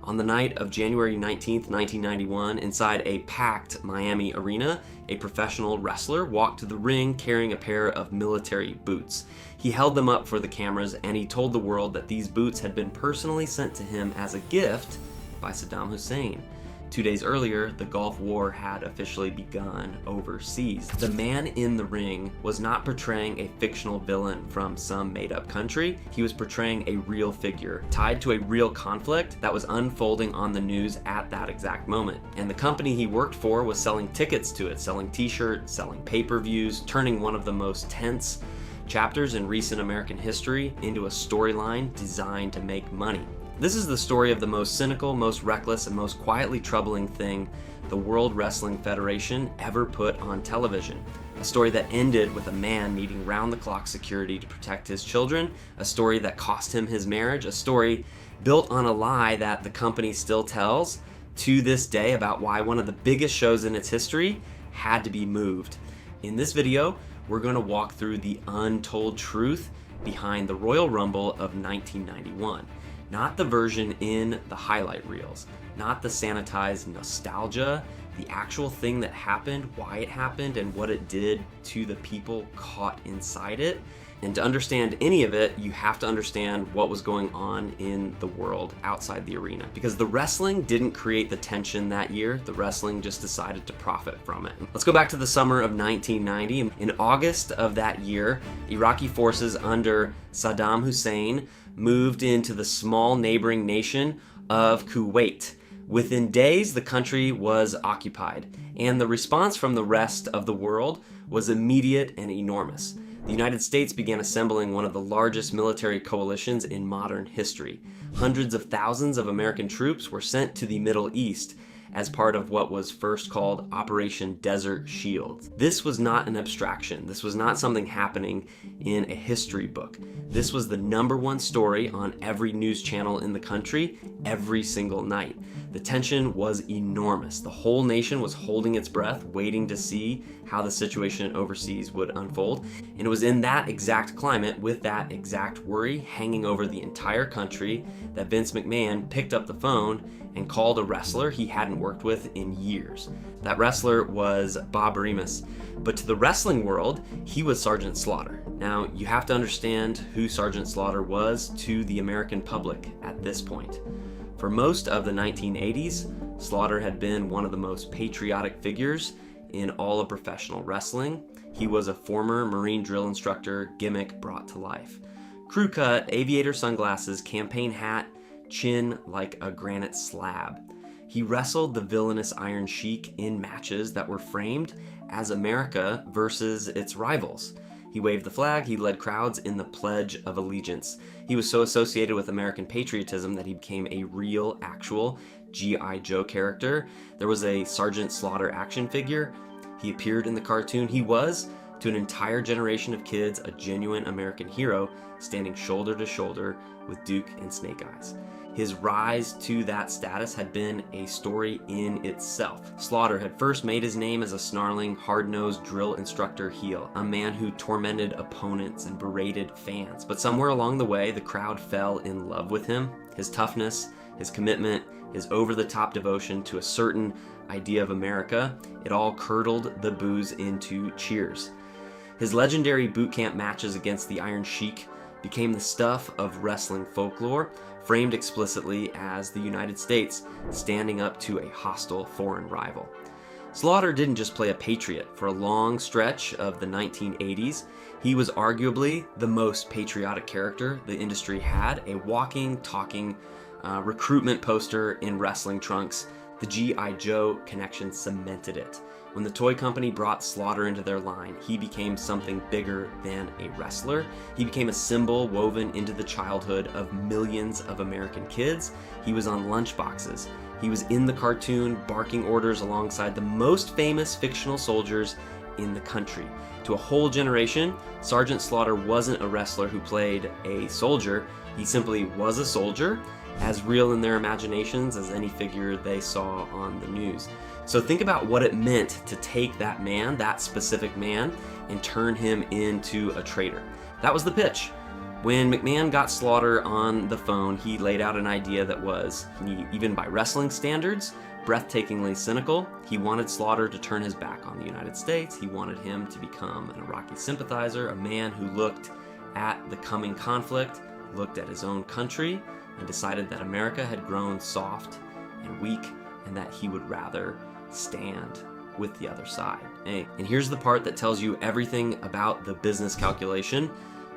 On the night of January 19th, 1991, inside a packed Miami arena, a professional wrestler walked to the ring carrying a pair of military boots. He held them up for the cameras and he told the world that these boots had been personally sent to him as a gift by Saddam Hussein. 2 days earlier, the Gulf War had officially begun overseas. The man in the ring was not portraying a fictional villain from some made-up country. He was portraying a real figure, tied to a real conflict that was unfolding on the news at that exact moment. And the company he worked for was selling tickets to it, selling t-shirts, selling pay-per-views, turning one of the most tense chapters in recent American history into a storyline designed to make money. This is the story of the most cynical, most reckless, and most quietly troubling thing the World Wrestling Federation ever put on television. A story that ended with a man needing round-the-clock security to protect his children, a story that cost him his marriage, a story built on a lie that the company still tells to this day about why one of the biggest shows in its history had to be moved. In this video, we're going to walk through the untold truth behind the Royal Rumble of 1991. Not the version in the highlight reels, not the sanitized nostalgia, the actual thing that happened, why it happened, and what it did to the people caught inside it. And to understand any of it, you have to understand what was going on in the world outside the arena. Because the wrestling didn't create the tension that year, the wrestling just decided to profit from it. Let's go back to the summer of 1990. In August of that year, Iraqi forces under Saddam Hussein moved into the small neighboring nation of Kuwait. Within days, the country was occupied, and the response from the rest of the world was immediate and enormous. The United States began assembling one of the largest military coalitions in modern history. Hundreds of thousands of American troops were sent to the Middle East as part of what was first called Operation Desert Shield. This was not an abstraction. This was not something happening in a history book. This was the #1 story on every news channel in the country every single night. The tension was enormous. The whole nation was holding its breath, waiting to see how the situation overseas would unfold. And it was in that exact climate, with that exact worry hanging over the entire country, that Vince McMahon picked up the phone and called a wrestler he hadn't worked with in years. That wrestler was Bob Remus, but to the wrestling world, he was Sergeant Slaughter. Now, you have to understand who Sergeant Slaughter was to the American public at this point. For most of the 1980s, Slaughter had been one of the most patriotic figures in all of professional wrestling. He was a former Marine drill instructor, gimmick brought to life. Crew cut, aviator sunglasses, campaign hat, chin like a granite slab. He wrestled the villainous Iron Sheik in matches that were framed as America versus its rivals. He waved the flag, he led crowds in the Pledge of Allegiance. He was so associated with American patriotism that he became a real, actual G.I. Joe character. There was a Sergeant Slaughter action figure. He appeared in the cartoon. He was, to an entire generation of kids, a genuine American hero, standing shoulder to shoulder with Duke and Snake Eyes. His rise to that status had been a story in itself. Slaughter had first made his name as a snarling, hard-nosed drill instructor heel, a man who tormented opponents and berated fans. But somewhere along the way, the crowd fell in love with him. His toughness, his commitment, his over-the-top devotion to a certain idea of America, it all curdled the boos into cheers. His legendary boot camp matches against the Iron Sheik became the stuff of wrestling folklore, framed explicitly as the United States standing up to a hostile foreign rival. Slaughter didn't just play a patriot. For a long stretch of the 1980s, he was arguably the most patriotic character the industry had, a walking, talking recruitment poster in wrestling trunks. The G.I. Joe connection cemented it. When the toy company brought Slaughter into their line, he became something bigger than a wrestler. He became a symbol woven into the childhood of millions of American kids. He was on lunchboxes. He was in the cartoon, barking orders alongside the most famous fictional soldiers in the country. To a whole generation, Sergeant Slaughter wasn't a wrestler who played a soldier. He simply was a soldier, as real in their imaginations as any figure they saw on the news. So think about what it meant to take that man, that specific man, and turn him into a traitor. That was the pitch. When McMahon got Slaughter on the phone, he laid out an idea that was, even by wrestling standards, breathtakingly cynical. He wanted Slaughter to turn his back on the United States. He wanted him to become an Iraqi sympathizer, a man who looked at the coming conflict, looked at his own country, and decided that America had grown soft and weak, and that he would rather stand with the other side. And here's the part that tells you everything about the business calculation.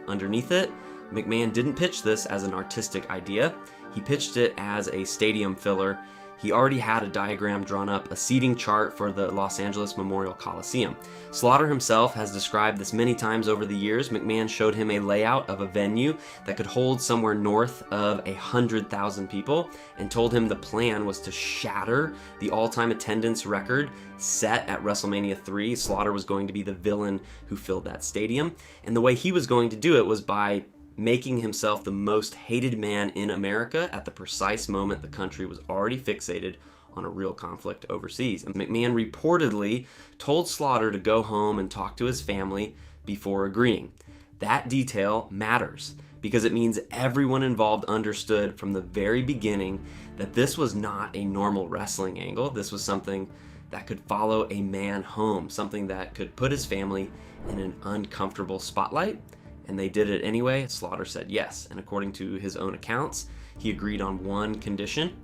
Underneath it, McMahon didn't pitch this as an artistic idea. He pitched it as a stadium filler. He already had a diagram drawn up, a seating chart for the Los Angeles Memorial Coliseum. Slaughter himself has described this many times over the years. McMahon showed him a layout of a venue that could hold somewhere north of 100,000 people and told him the plan was to shatter the all-time attendance record set at WrestleMania 3. Slaughter was going to be the villain who filled that stadium. And the way he was going to do it was by making himself the most hated man in America at the precise moment the country was already fixated on a real conflict overseas. And McMahon reportedly told Slaughter to go home and talk to his family before agreeing. That detail matters because it means everyone involved understood from the very beginning that this was not a normal wrestling angle. This was something that could follow a man home, something that could put his family in an uncomfortable spotlight. And they did it anyway. Slaughter said yes, and according to his own accounts, he agreed on one condition.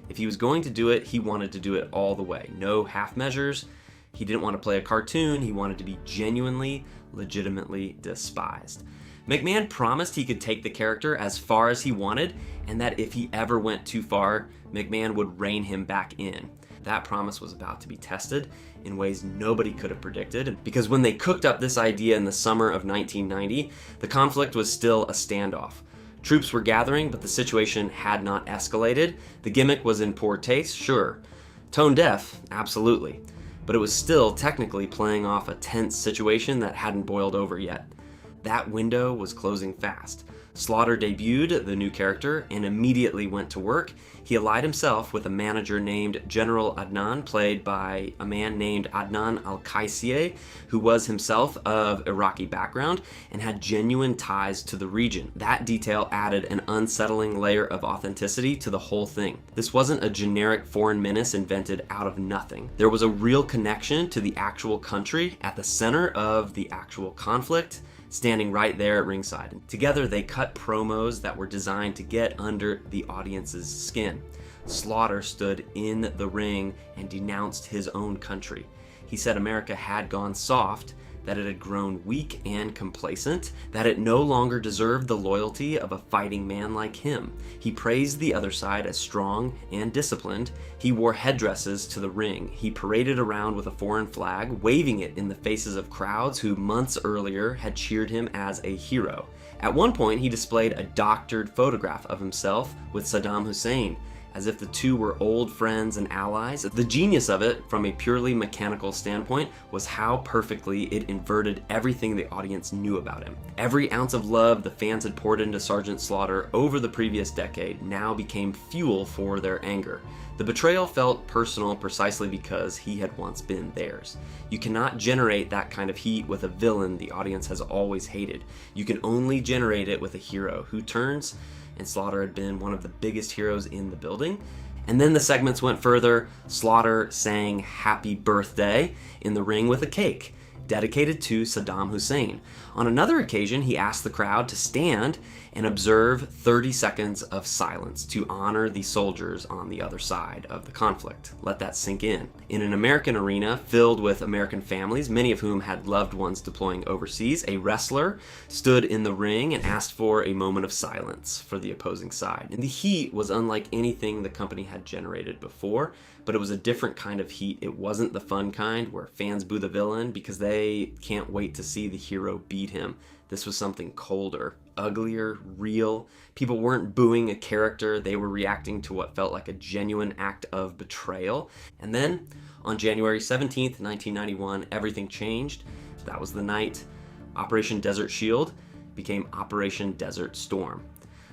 If he was going to do it, he wanted to do it all the way. No half measures. He didn't want to play a cartoon. He wanted to be genuinely, legitimately despised. McMahon promised he could take the character as far as he wanted, and that if he ever went too far, McMahon would rein him back in. That promise was about to be tested in ways nobody could have predicted, because when they cooked up this idea in the summer of 1990, the conflict was still a standoff. Troops were gathering, but the situation had not escalated. The gimmick was in poor taste, sure. Tone deaf, absolutely. But it was still technically playing off a tense situation that hadn't boiled over yet. That window was closing fast. Slaughter debuted the new character and immediately went to work. He allied himself with a manager named General Adnan, played by a man named Adnan Al-Qaisi, who was himself of Iraqi background and had genuine ties to the region. That detail added an unsettling layer of authenticity to the whole thing. This wasn't a generic foreign menace invented out of nothing. There was a real connection to the actual country at the center of the actual conflict, standing right there at ringside. Together, they cut promos that were designed to get under the audience's skin. Slaughter stood in the ring and denounced his own country. He said America had gone soft, that it had grown weak and complacent, that it no longer deserved the loyalty of a fighting man like him. He praised the other side as strong and disciplined. He wore headdresses to the ring. He paraded around with a foreign flag, waving it in the faces of crowds who months earlier had cheered him as a hero. At one point, he displayed a doctored photograph of himself with Saddam Hussein, as if the two were old friends and allies. The genius of it, from a purely mechanical standpoint, was how perfectly it inverted everything the audience knew about him. Every ounce of love the fans had poured into Sergeant Slaughter over the previous decade now became fuel for their anger. The betrayal felt personal precisely because he had once been theirs. You cannot generate that kind of heat with a villain the audience has always hated. You can only generate it with a hero who turns, and Slaughter had been one of the biggest heroes in the building. And then the segments went further. Slaughter sang "Happy Birthday" in the ring with a cake, dedicated to Saddam Hussein. On another occasion, he asked the crowd to stand and observe 30 seconds of silence to honor the soldiers on the other side of the conflict. Let that sink in. In an American arena filled with American families, many of whom had loved ones deploying overseas, a wrestler stood in the ring and asked for a moment of silence for the opposing side. And the heat was unlike anything the company had generated before, but it was a different kind of heat. It wasn't the fun kind where fans boo the villain because they can't wait to see the hero beat him. This was something colder, uglier, real. People weren't booing a character, they were reacting to what felt like a genuine act of betrayal. And then, on January 17th, 1991, everything changed. That was the night Operation Desert Shield became Operation Desert Storm.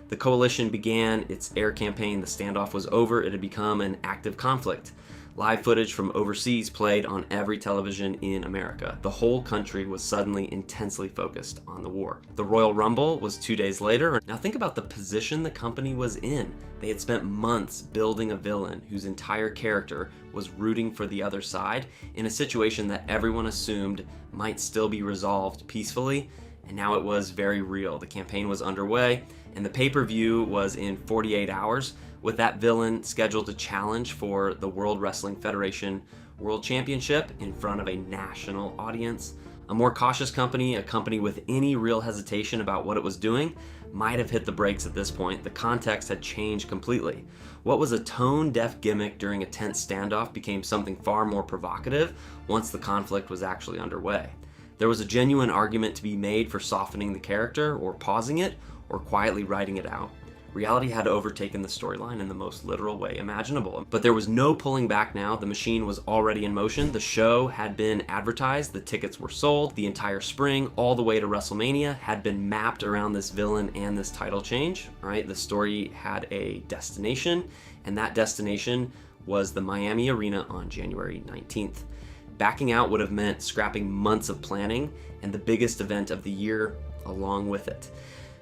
The coalition began its air campaign, the standoff was over, it had become an active conflict. Live footage from overseas played on every television in America. The whole country was suddenly intensely focused on the war. The Royal Rumble was 2 days later. Now think about the position the company was in. They had spent months building a villain whose entire character was rooting for the other side in a situation that everyone assumed might still be resolved peacefully, and now it was very real. The campaign was underway, and the pay-per-view was in 48 hours, with that villain scheduled to challenge for the World Wrestling Federation World Championship in front of a national audience. A more cautious company, a company with any real hesitation about what it was doing, might have hit the brakes at this point. The context had changed completely. What was a tone-deaf gimmick during a tense standoff became something far more provocative once the conflict was actually underway. There was a genuine argument to be made for softening the character, or pausing it, or quietly writing it out. Reality had overtaken the storyline in the most literal way imaginable. But there was no pulling back now. The machine was already in motion. The show had been advertised. The tickets were sold. The entire spring, all the way to WrestleMania, had been mapped around this villain and this title change. Right? The story had a destination, and that destination was the Miami Arena on January 19th. Backing out would have meant scrapping months of planning and the biggest event of the year along with it.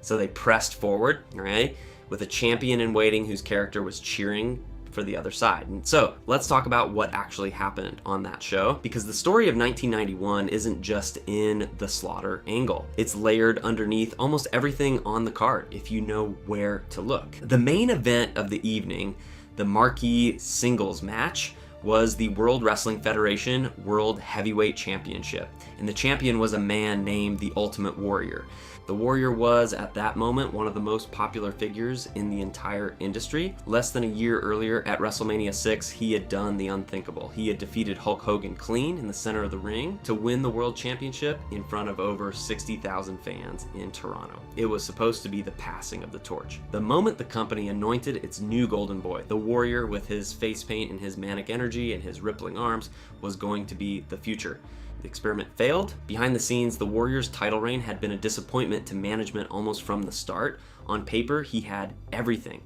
So they pressed forward, right, with a champion in waiting whose character was cheering for the other side. And so let's talk about what actually happened on that show, because the story of 1991 isn't just in the Slaughter angle. It's layered underneath almost everything on the card if you know where to look. The main event of the evening, the marquee singles match, was the World Wrestling Federation World Heavyweight Championship, and the champion was a man named the Ultimate Warrior. The Warrior was, at that moment, one of the most popular figures in the entire industry. Less than a year earlier, at WrestleMania 6, he had done the unthinkable. He had defeated Hulk Hogan clean in the center of the ring to win the World Championship in front of over 60,000 fans in Toronto. It was supposed to be the passing of the torch. The moment the company anointed its new golden boy, the Warrior, with his face paint and his manic energy and his rippling arms, was going to be the future. The experiment failed. Behind the scenes, the Warrior's title reign had been a disappointment to management almost from the start. On paper, he had everything.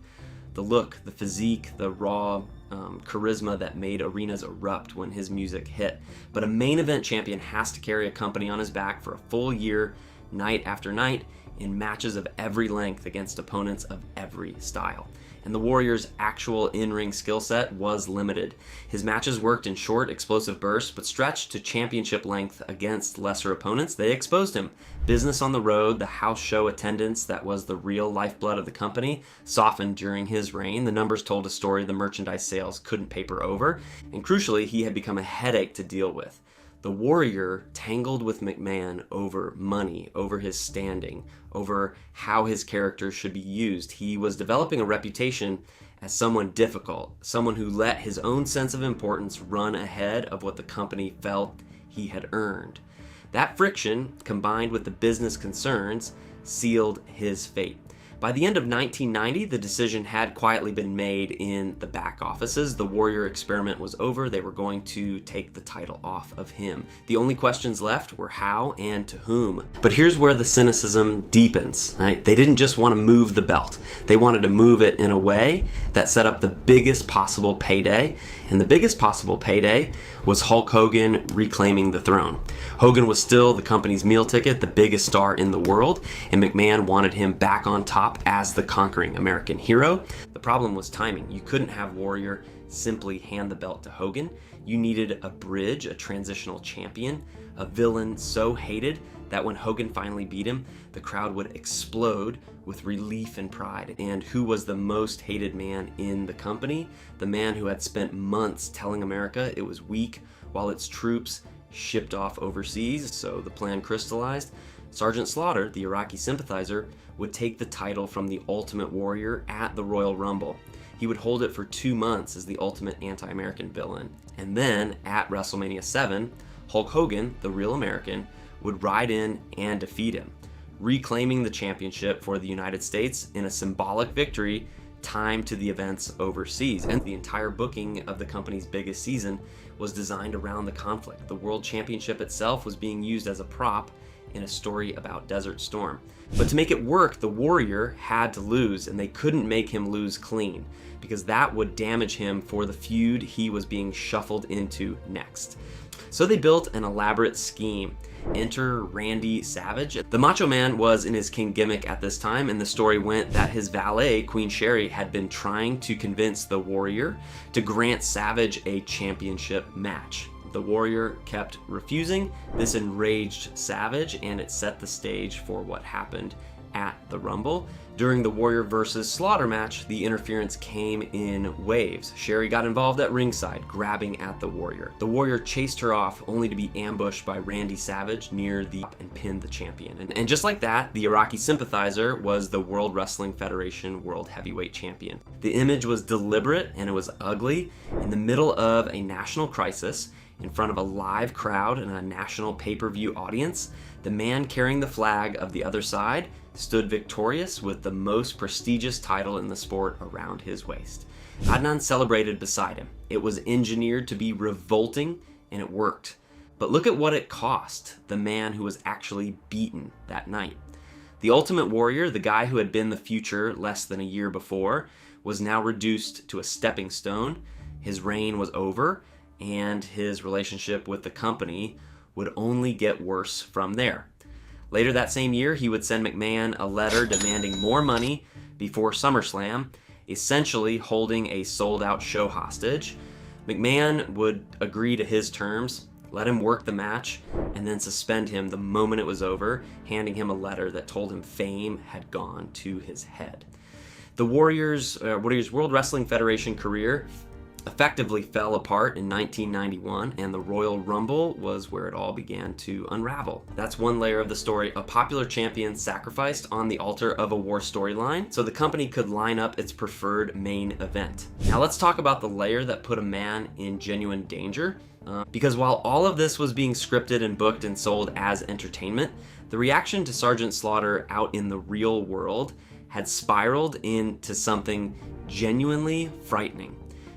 The look, the physique, the raw charisma that made arenas erupt when his music hit. But a main event champion has to carry a company on his back for a full year, night after night, in matches of every length against opponents of every style. And the Warrior's actual in-ring skill set was limited. His matches worked in short, explosive bursts, but stretched to championship length against lesser opponents. They exposed him. Business on the road, the house show attendance that was the real lifeblood of the company, softened during his reign. The numbers told a story the merchandise sales couldn't paper over. And crucially, he had become a headache to deal with. The Warrior tangled with McMahon over money, over his standing, over how his character should be used. He was developing a reputation as someone difficult, someone who let his own sense of importance run ahead of what the company felt he had earned. That friction, combined with the business concerns, sealed his fate. By the end of 1990, the decision had quietly been made in the back offices. The Warrior experiment was over. They were going to take the title off of him. The only questions left were how and to whom. But here's where the cynicism deepens, right? They didn't just want to move the belt. They wanted to move it in a way that set up the biggest possible payday. And the biggest possible payday was Hulk Hogan reclaiming the throne. Hogan was still the company's meal ticket, the biggest star in the world, and McMahon wanted him back on top as the conquering American hero. The problem was timing. You couldn't have Warrior simply hand the belt to Hogan. You needed a bridge, a transitional champion, a villain so hated that when Hogan finally beat him, the crowd would explode with relief and pride. And who was the most hated man in the company? The man who had spent months telling America it was weak while its troops shipped off overseas. So the plan crystallized. Sergeant Slaughter, the Iraqi sympathizer, would take the title from the Ultimate Warrior at the Royal Rumble. He would hold it for 2 months as the ultimate anti-American villain. And then, at WrestleMania 7, Hulk Hogan, the real American, would ride in and defeat him, reclaiming the championship for the United States in a symbolic victory timed to the events overseas. And the entire booking of the company's biggest season was designed around the conflict. The World Championship itself was being used as a prop in a story about Desert Storm. But to make it work, the Warrior had to lose, and they couldn't make him lose clean, because that would damage him for the feud he was being shuffled into next. So they built an elaborate scheme. Enter Randy Savage. The Macho Man was in his king gimmick at this time, and the story went that his valet, Queen Sherry, had been trying to convince the Warrior to grant Savage a championship match. The Warrior kept refusing. This enraged Savage, and it set the stage for what happened at the Rumble. During the Warrior versus Slaughter match, the interference came in waves. Sherry got involved at ringside, grabbing at the Warrior. The Warrior chased her off, only to be ambushed by Randy Savage near the top and pinned the champion. And just like that, the Iraqi sympathizer was the World Wrestling Federation World Heavyweight Champion. The image was deliberate and it was ugly. In the middle of a national crisis, in front of a live crowd and a national pay-per-view audience, the man carrying the flag of the other side stood victorious with the most prestigious title in the sport around his waist. Adnan celebrated beside him. It was engineered to be revolting, and it worked. But look at what it cost the man who was actually beaten that night. The Ultimate Warrior, the guy who had been the future less than a year before, was now reduced to a stepping stone. His reign was over, and his relationship with the company would only get worse from there. Later that same year, he would send McMahon a letter demanding more money before SummerSlam, essentially holding a sold-out show hostage. McMahon would agree to his terms, let him work the match, and then suspend him the moment it was over, handing him a letter that told him fame had gone to his head. The Warrior's World Wrestling Federation career effectively fell apart in 1991, and the Royal Rumble was where it all began to unravel. That's one layer of the story. A popular champion sacrificed on the altar of a war storyline so the company could line up its preferred main event. Now let's talk about the layer that put a man in genuine danger. Because while all of this was being scripted and booked and sold as entertainment, the reaction to Sergeant Slaughter out in the real world had spiraled into something genuinely frightening.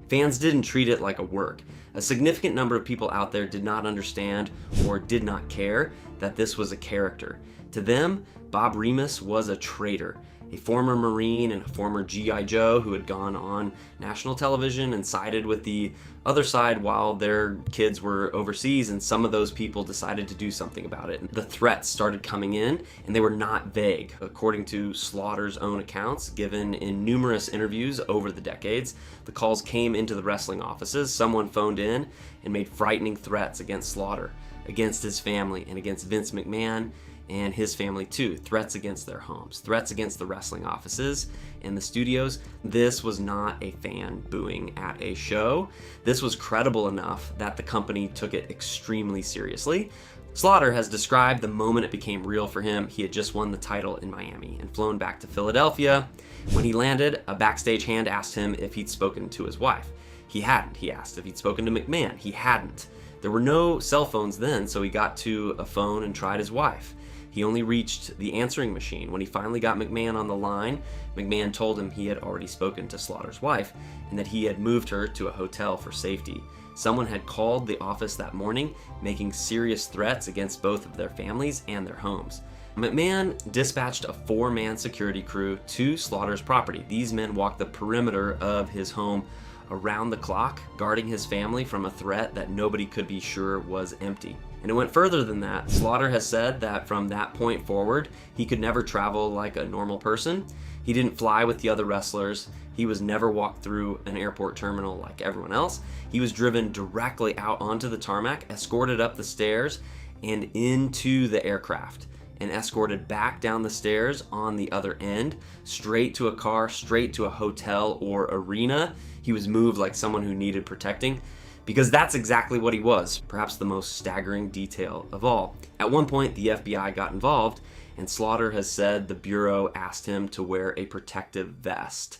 Fans didn't treat it like a work. A significant number of people out there did not understand or did not care that this was a character. To them, Bob Remus was a traitor, a former Marine and a former G.I. Joe who had gone on national television and sided with the other side while their kids were overseas, and some of those people decided to do something about it. The threats started coming in, and they were not vague. According to Slaughter's own accounts, given in numerous interviews over the decades, the calls came into the wrestling offices. Someone phoned in and made frightening threats against Slaughter, against his family, and against Vince McMahon and his family too. Threats against their homes, threats against the wrestling offices and the studios. This was not a fan booing at a show. This was credible enough that the company took it extremely seriously. Slaughter has described the moment it became real for him. He had just won the title in Miami and flown back to Philadelphia. When he landed, a backstage hand asked him if he'd spoken to his wife. He hadn't. He asked if he'd spoken to McMahon. He hadn't. There were no cell phones then, so he got to a phone and tried his wife. He only reached the answering machine. When he finally got McMahon on the line, McMahon told him he had already spoken to Slaughter's wife and that he had moved her to a hotel for safety. Someone had called the office that morning, making serious threats against both of their families and their homes. McMahon dispatched a 4-man security crew to Slaughter's property. These men walked the perimeter of his home around the clock, guarding his family from a threat that nobody could be sure was empty. And it went further than that. Slaughter has said that from that point forward, he could never travel like a normal person. He didn't fly with the other wrestlers. He was never walked through an airport terminal like everyone else. He was driven directly out onto the tarmac, escorted up the stairs and into the aircraft, and escorted back down the stairs on the other end, straight to a car, straight to a hotel or arena. He was moved like someone who needed protecting, because that's exactly what he was, perhaps the most staggering detail of all. At one point, the FBI got involved, and Slaughter has said the Bureau asked him to wear a protective vest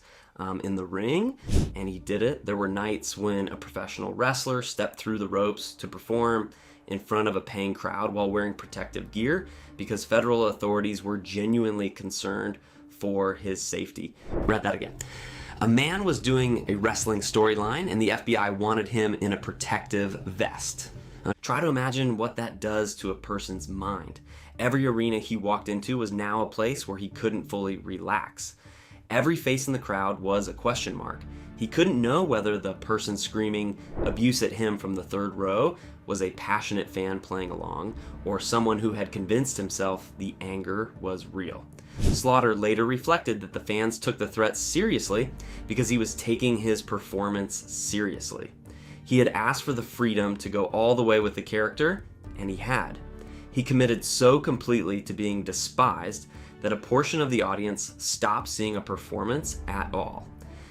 in the ring, and he did it. There were nights when a professional wrestler stepped through the ropes to perform in front of a paying crowd while wearing protective gear, because federal authorities were genuinely concerned for his safety. Read that again. A man was doing a wrestling storyline, and the FBI wanted him in a protective vest. Try to imagine what that does to a person's mind. Every arena he walked into was now a place where he couldn't fully relax. Every face in the crowd was a question mark. He couldn't know whether the person screaming abuse at him from the third row was a passionate fan playing along, or someone who had convinced himself the anger was real. Slaughter later reflected that the fans took the threats seriously because he was taking his performance seriously. He had asked for the freedom to go all the way with the character, and he had. He committed so completely to being despised that a portion of the audience stopped seeing a performance at all.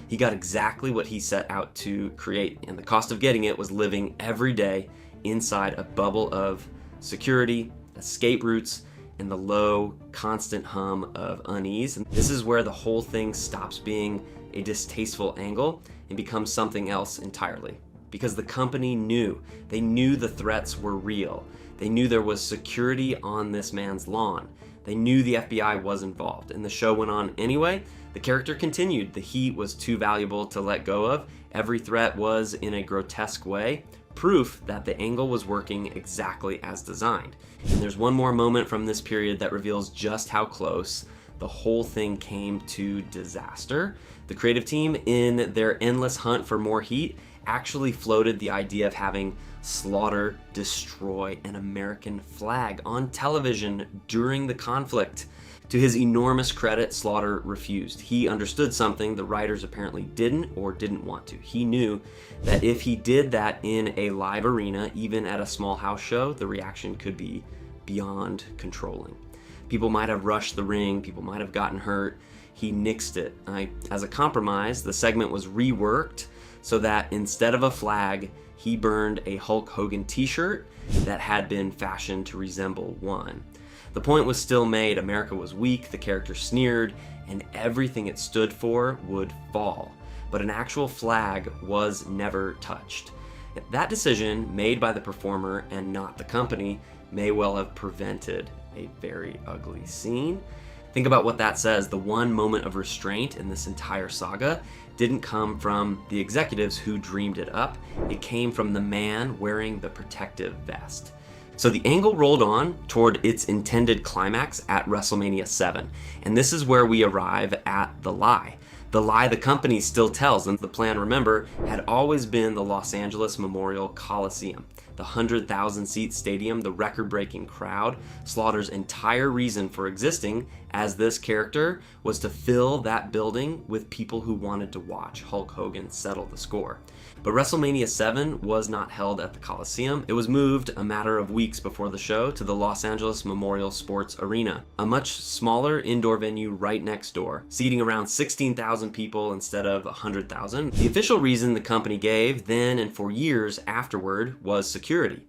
He got exactly what he set out to create, and the cost of getting it was living every day inside a bubble of security, escape routes, and the low, constant hum of unease. And this is where the whole thing stops being a distasteful angle and becomes something else entirely. Because the company knew. They knew the threats were real. They knew there was security on this man's lawn. They knew the FBI was involved, and the show went on anyway. The character continued. The heat was too valuable to let go of. Every threat was in a grotesque way, proof that the angle was working exactly as designed. And there's one more moment from this period that reveals just how close the whole thing came to disaster. The creative team, in their endless hunt for more heat, actually floated the idea of having Slaughter destroy an American flag on television during the conflict. To his enormous credit, Slaughter refused. He understood something the writers apparently didn't or didn't want to. He knew that if he did that in a live arena, even at a small house show, the reaction could be beyond controlling. People might have rushed the ring, people might have gotten hurt. He nixed it. As a compromise, the segment was reworked so that instead of a flag, he burned a Hulk Hogan t-shirt that had been fashioned to resemble one. The point was still made. America was weak, the character sneered, and everything it stood for would fall. But an actual flag was never touched. That decision, made by the performer and not the company, may well have prevented a very ugly scene. Think about what that says. The one moment of restraint in this entire saga didn't come from the executives who dreamed it up. It came from the man wearing the protective vest. So the angle rolled on toward its intended climax at WrestleMania 7. And this is where we arrive at the lie. The lie the company still tells, and the plan, remember, had always been the Los Angeles Memorial Coliseum. The 100,000 seat stadium, the record-breaking crowd. Slaughter's entire reason for existing as this character was to fill that building with people who wanted to watch Hulk Hogan settle the score. But WrestleMania 7 was not held at the Coliseum. It was moved a matter of weeks before the show to the Los Angeles Memorial Sports Arena, a much smaller indoor venue right next door, seating around 16,000 people instead of 100,000. The official reason the company gave then and for years afterward was security.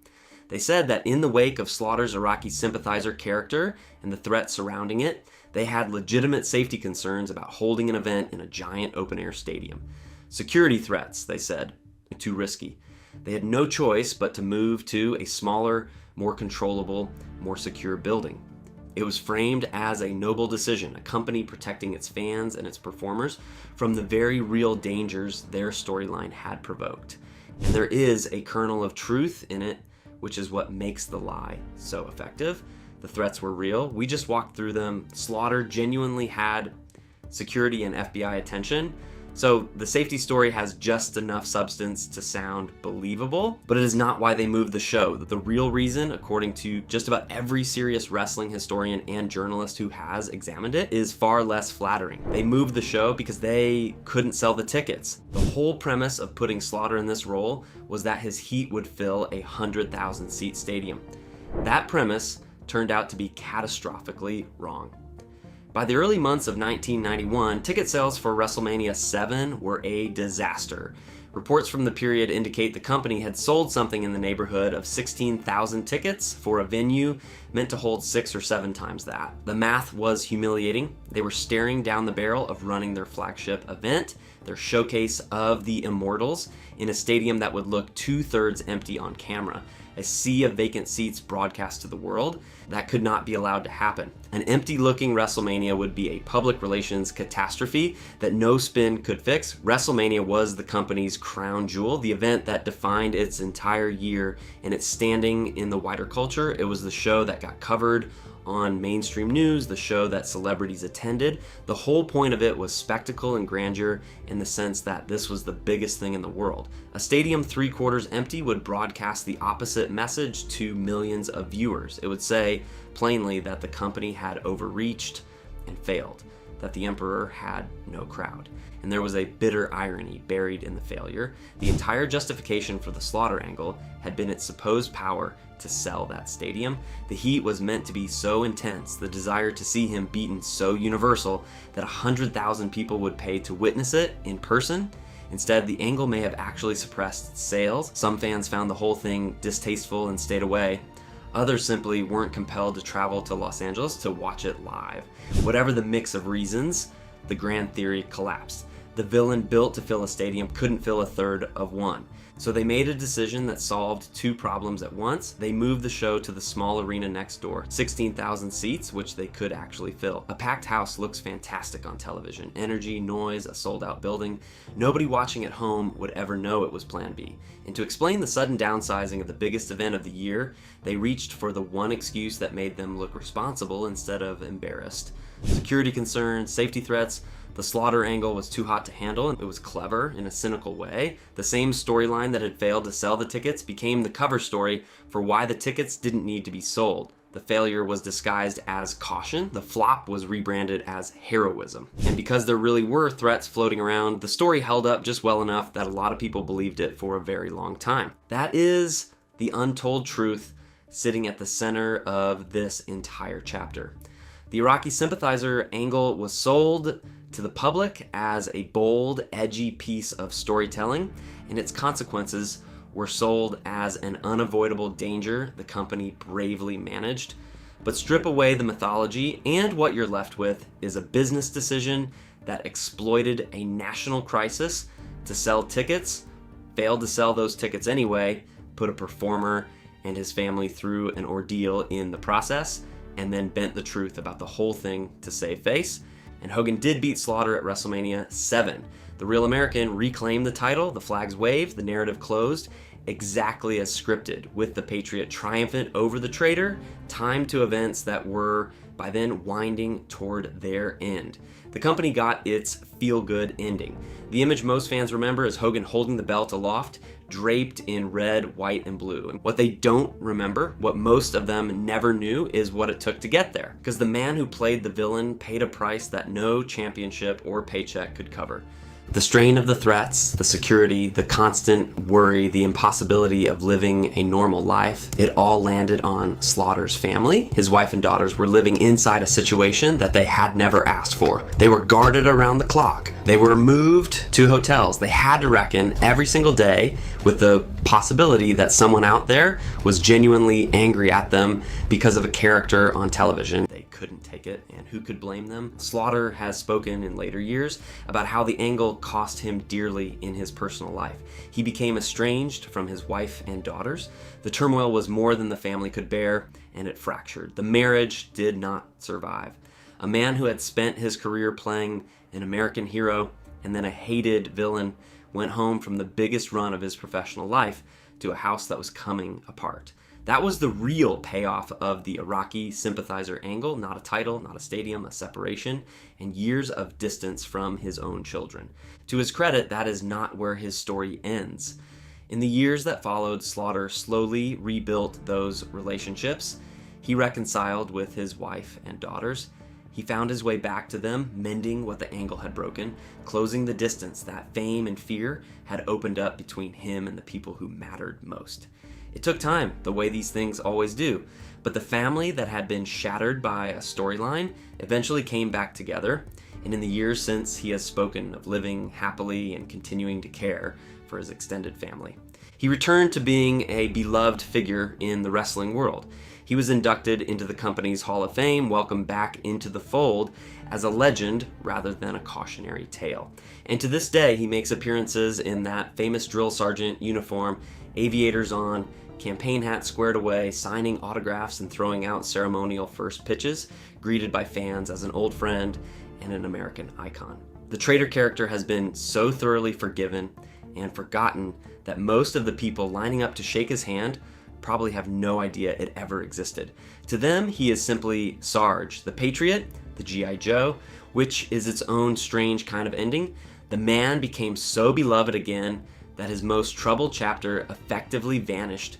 They said that in the wake of Slaughter's Iraqi sympathizer character and the threat surrounding it, they had legitimate safety concerns about holding an event in a giant open-air stadium. Security threats, they said, too risky. They had no choice but to move to a smaller, more controllable, more secure building. It was framed as a noble decision, a company protecting its fans and its performers from the very real dangers their storyline had provoked. And there is a kernel of truth in it, which is what makes the lie so effective. The threats were real. We just walked through them. Slaughter genuinely had security and FBI attention. So the safety story has just enough substance to sound believable, but it is not why they moved the show. The real reason, according to just about every serious wrestling historian and journalist who has examined it, is far less flattering. They moved the show because they couldn't sell the tickets. The whole premise of putting Slaughter in this role was that his heat would fill a 100,000 seat stadium. That premise turned out to be catastrophically wrong. By the early months of 1991, ticket sales for WrestleMania 7 were a disaster. Reports from the period indicate the company had sold something in the neighborhood of 16,000 tickets for a venue meant to hold 6 or 7 times that. The math was humiliating. They were staring down the barrel of running their flagship event, their showcase of the Immortals, in a stadium that would look 2/3 empty on camera. A sea of vacant seats broadcast to the world. That could not be allowed to happen. An empty-looking WrestleMania would be a public relations catastrophe that no spin could fix. WrestleMania was the company's crown jewel, the event that defined its entire year and its standing in the wider culture. It was the show that got covered on mainstream news, the show that celebrities attended. The whole point of it was spectacle and grandeur in the sense that this was the biggest thing in the world. A stadium 3/4 empty would broadcast the opposite message to millions of viewers. It would say plainly that the company had overreached and failed, that the emperor had no crowd. And there was a bitter irony buried in the failure. The entire justification for the Slaughter angle had been its supposed power to sell that stadium. The heat was meant to be so intense, the desire to see him beaten so universal, that 100,000 people would pay to witness it in person. Instead, the angle may have actually suppressed sales. Some fans found the whole thing distasteful and stayed away. Others simply weren't compelled to travel to Los Angeles to watch it live. Whatever the mix of reasons, the grand theory collapsed. The villain built to fill a stadium couldn't fill a third of one. So they made a decision that solved two problems at once. They moved the show to the small arena next door, 16,000 seats, which they could actually fill. A packed house looks fantastic on television. Energy, noise, a sold-out building. Nobody watching at home would ever know it was Plan B. And to explain the sudden downsizing of the biggest event of the year, they reached for the one excuse that made them look responsible instead of embarrassed. Security concerns, safety threats. The Slaughter angle was too hot to handle, and it was clever in a cynical way. The same storyline that had failed to sell the tickets became the cover story for why the tickets didn't need to be sold. The failure was disguised as caution. The flop was rebranded as heroism. And because there really were threats floating around, the story held up just well enough that a lot of people believed it for a very long time. That is the untold truth sitting at the center of this entire chapter. The Iraqi sympathizer angle was sold to the public as a bold, edgy piece of storytelling, and its consequences were sold as an unavoidable danger the company bravely managed. But strip away the mythology, and what you're left with is a business decision that exploited a national crisis to sell tickets, failed to sell those tickets anyway, put a performer and his family through an ordeal in the process, and then bent the truth about the whole thing to save face. And Hogan did beat Slaughter at WrestleMania 7. The Real American reclaimed the title, the flags waved, the narrative closed, exactly as scripted, with the Patriot triumphant over the traitor, timed to events that were, by then, winding toward their end. The company got its feel-good ending. The image most fans remember is Hogan holding the belt aloft, draped in red, white, and blue. And what they don't remember, what most of them never knew, is what it took to get there. Because the man who played the villain paid a price that no championship or paycheck could cover. The strain of the threats, the security, the constant worry, the impossibility of living a normal life, it all landed on Slaughter's family. His wife and daughters were living inside a situation that they had never asked for. They were guarded around the clock. They were moved to hotels. They had to reckon every single day with the possibility that someone out there was genuinely angry at them because of a character on television. They couldn't take it, and who could blame them? Slaughter has spoken in later years about how the angle cost him dearly in his personal life. He became estranged from his wife and daughters. The turmoil was more than the family could bear, and it fractured. The marriage did not survive. A man who had spent his career playing an American hero and then a hated villain went home from the biggest run of his professional life to a house that was coming apart. That was the real payoff of the Iraqi sympathizer angle, not a title, not a stadium, a separation, and years of distance from his own children. To his credit, that is not where his story ends. In the years that followed, Slaughter slowly rebuilt those relationships. He reconciled with his wife and daughters. He found his way back to them, mending what the angle had broken, closing the distance that fame and fear had opened up between him and the people who mattered most. It took time, the way these things always do, but the family that had been shattered by a storyline eventually came back together, and in the years since, he has spoken of living happily and continuing to care for his extended family. He returned to being a beloved figure in the wrestling world. He was inducted into the company's Hall of Fame, welcomed back into the fold as a legend rather than a cautionary tale. And to this day, he makes appearances in that famous drill sergeant uniform, aviators on, campaign hat squared away, signing autographs and throwing out ceremonial first pitches, greeted by fans as an old friend and an American icon. The traitor character has been so thoroughly forgiven and forgotten that most of the people lining up to shake his hand probably have no idea it ever existed. To them, he is simply Sarge, the Patriot, the G.I. Joe, which is its own strange kind of ending. The man became so beloved again that his most troubled chapter effectively vanished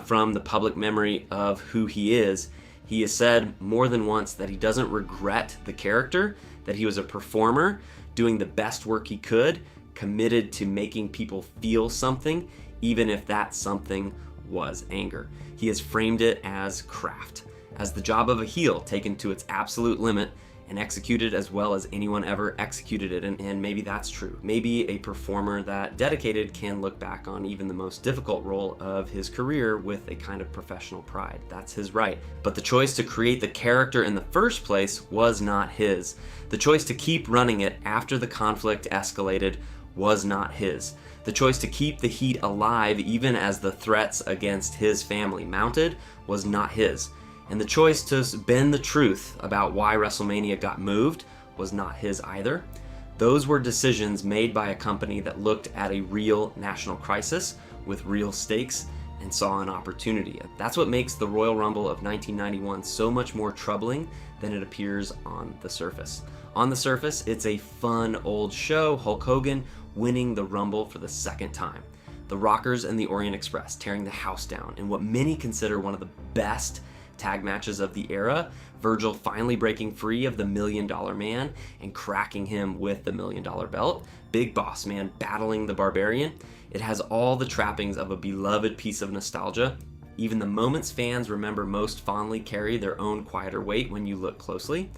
from the public memory of who he is. He has said more than once that he doesn't regret the character, that he was a performer, doing the best work he could, committed to making people feel something, even if that something was anger. He has framed it as craft, as the job of a heel taken to its absolute limit and executed as well as anyone ever executed it. And maybe that's true. Maybe a performer that dedicated can look back on even the most difficult role of his career with a kind of professional pride. That's his right. But the choice to create the character in the first place was not his. The choice to keep running it after the conflict escalated was not his. The choice to keep the heat alive even as the threats against his family mounted was not his. And the choice to bend the truth about why WrestleMania got moved was not his either. Those were decisions made by a company that looked at a real national crisis with real stakes and saw an opportunity. That's what makes the Royal Rumble of 1991 so much more troubling than it appears on the surface. On the surface, it's a fun old show, Hulk Hogan winning the Rumble for the second time. The Rockers and the Orient Express tearing the house down in what many consider one of the best tag matches of the era, Virgil finally breaking free of the $1 Million Man and cracking him with the $1 Million belt, Big Boss Man battling the Barbarian. It has all the trappings of a beloved piece of nostalgia. Even the moments fans remember most fondly carry their own quieter weight when you look closely.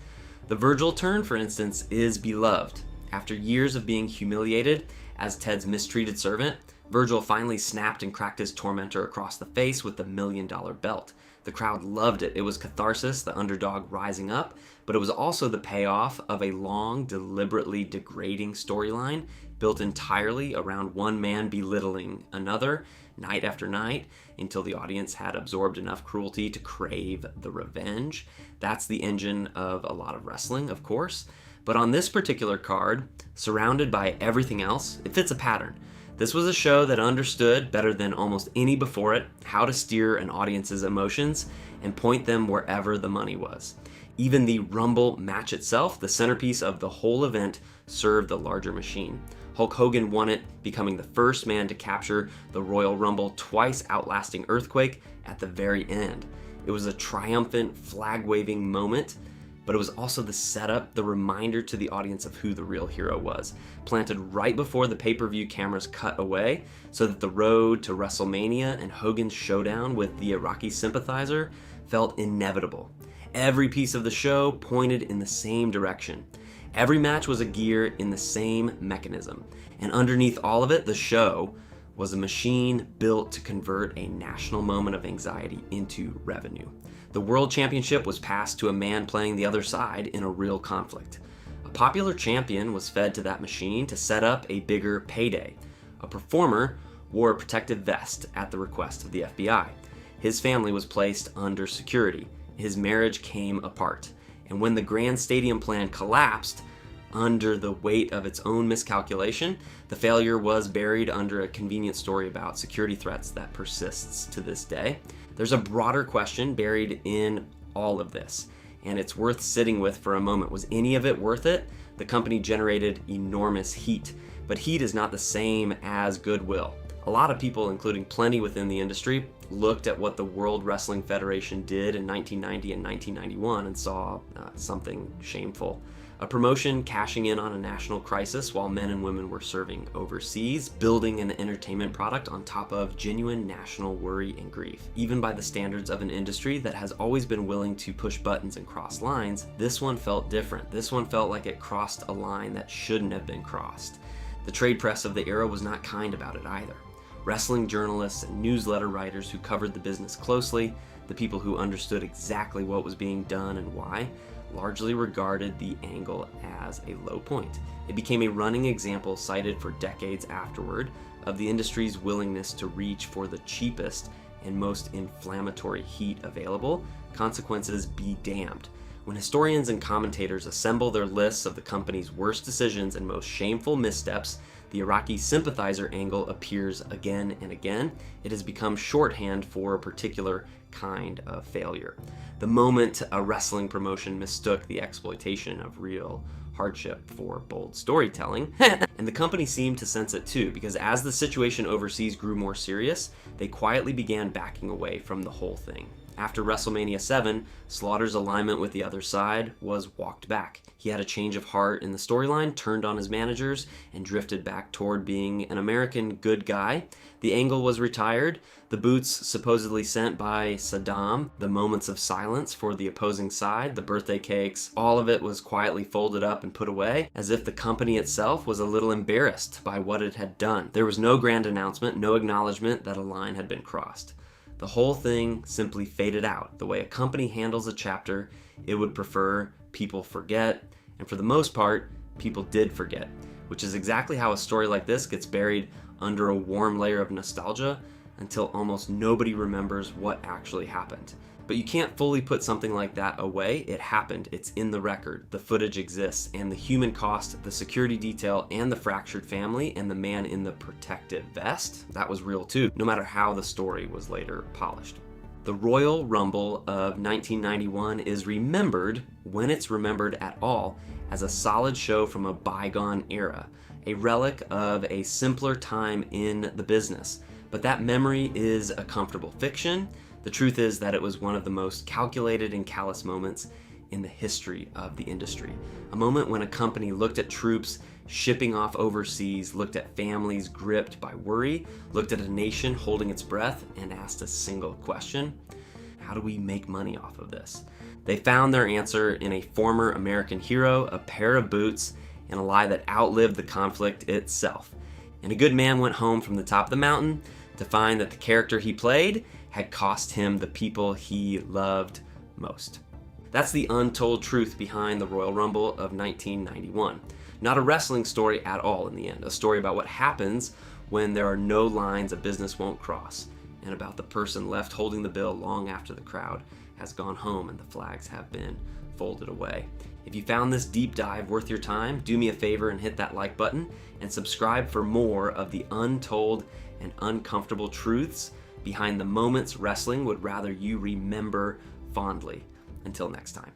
The Virgil turn, for instance, is beloved. After years of being humiliated as Ted's mistreated servant, Virgil finally snapped and cracked his tormentor across the face with the $1 Million belt. The crowd loved it. It was catharsis, the underdog rising up, but it was also the payoff of a long, deliberately degrading storyline built entirely around one man belittling another night after night until the audience had absorbed enough cruelty to crave the revenge. That's the engine of a lot of wrestling, of course. But on this particular card, surrounded by everything else, it fits a pattern. This was a show that understood, better than almost any before it, how to steer an audience's emotions and point them wherever the money was. Even the Rumble match itself, the centerpiece of the whole event, served the larger machine. Hulk Hogan won it, becoming the first man to capture the Royal Rumble, twice outlasting Earthquake at the very end. It was a triumphant, flag-waving moment, but it was also the setup, the reminder to the audience of who the real hero was, planted right before the pay-per-view cameras cut away, so that the road to WrestleMania and Hogan's showdown with the Iraqi sympathizer felt inevitable. Every piece of the show pointed in the same direction. Every match was a gear in the same mechanism. And underneath all of it, the show was a machine built to convert a national moment of anxiety into revenue. The World Championship was passed to a man playing the other side in a real conflict. A popular champion was fed to that machine to set up a bigger payday. A performer wore a protective vest at the request of the FBI. His family was placed under security. His marriage came apart. And when the Grand Stadium plan collapsed under the weight of its own miscalculation, the failure was buried under a convenient story about security threats that persists to this day. There's a broader question buried in all of this, and it's worth sitting with for a moment. Was any of it worth it? The company generated enormous heat, but heat is not the same as goodwill. A lot of people, including plenty within the industry, looked at what the World Wrestling Federation did in 1990 and 1991 and saw something shameful. A promotion cashing in on a national crisis while men and women were serving overseas, building an entertainment product on top of genuine national worry and grief. Even by the standards of an industry that has always been willing to push buttons and cross lines, this one felt different. This one felt like it crossed a line that shouldn't have been crossed. The trade press of the era was not kind about it either. Wrestling journalists and newsletter writers who covered the business closely, the people who understood exactly what was being done and why, largely regarded the angle as a low point. It became a running example cited for decades afterward of the industry's willingness to reach for the cheapest and most inflammatory heat available. Consequences be damned. When historians and commentators assemble their lists of the company's worst decisions and most shameful missteps, The Iraqi sympathizer angle appears again and again. It has become shorthand for a particular kind of failure. The moment a wrestling promotion mistook the exploitation of real hardship for bold storytelling, and the company seemed to sense it too, because as the situation overseas grew more serious, they quietly began backing away from the whole thing. After WrestleMania 7, Slaughter's alignment with the other side was walked back. He had a change of heart in the storyline, turned on his managers, and drifted back toward being an American good guy. The angle was retired. The boots supposedly sent by Saddam, the moments of silence for the opposing side, the birthday cakes, all of it was quietly folded up and put away, as if the company itself was a little embarrassed by what it had done. There was no grand announcement, no acknowledgement that a line had been crossed. The whole thing simply faded out. The way a company handles a chapter, it would prefer people forget, and for the most part, people did forget, which is exactly how a story like this gets buried under a warm layer of nostalgia until almost nobody remembers what actually happened. But you can't fully put something like that away. It happened. It's in the record. The footage exists, and the human cost, the security detail, and the fractured family, and the man in the protective vest, that was real too, no matter how the story was later polished. The Royal Rumble of 1991 is remembered, when it's remembered at all, as a solid show from a bygone era, a relic of a simpler time in the business. But that memory is a comfortable fiction. The truth is that it was one of the most calculated and callous moments in the history of the industry. A moment when a company looked at troops shipping off overseas, looked at families gripped by worry, looked at a nation holding its breath, and asked a single question: how do we make money off of this? They found their answer in a former American hero, a pair of boots, and a lie that outlived the conflict itself. And a good man went home from the top of the mountain to find that the character he played had cost him the people he loved most. That's the untold truth behind the Royal Rumble of 1991. Not a wrestling story at all in the end, a story about what happens when there are no lines a business won't cross, and about the person left holding the bill long after the crowd has gone home and the flags have been folded away. If you found this deep dive worth your time, do me a favor and hit that like button and subscribe for more of the untold and uncomfortable truths behind the moments wrestling would rather you remember fondly. Until next time.